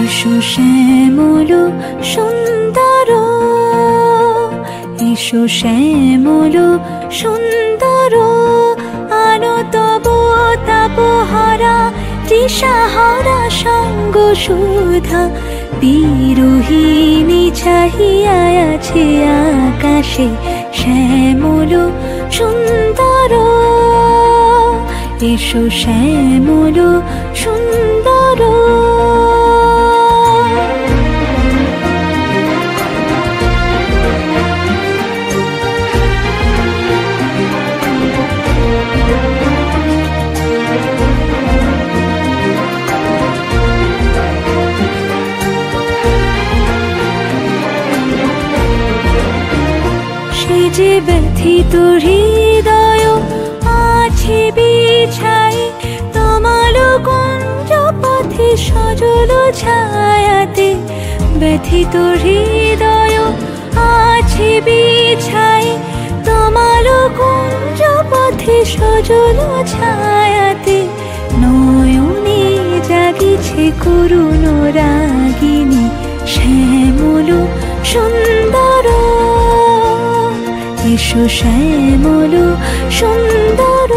এসো শ্যামল সুন্দর, এসো শ্যামল সুন্দর, আলো তব তাপহারা তৃষাহারা সঙ্গ সুধা। বিরোহিণী চাহিয়া আছে আকাশে শ্যামল সুন্দর, এসো শ্যামল সুন্দর। সে যে ব্যথিত হৃদয় আছে বিছাই, তমাল কুঞ্জ পথে সজল ছায়াতে। ব্যথিত হৃদয় আছে বিছাই, তমাল কুঞ্জ পথে সজল ছায়াতে। নয়নে জাগিছে করুণ রাগিনী শ্যামল সুন্দর, এসো শ্যামল সুন্দর।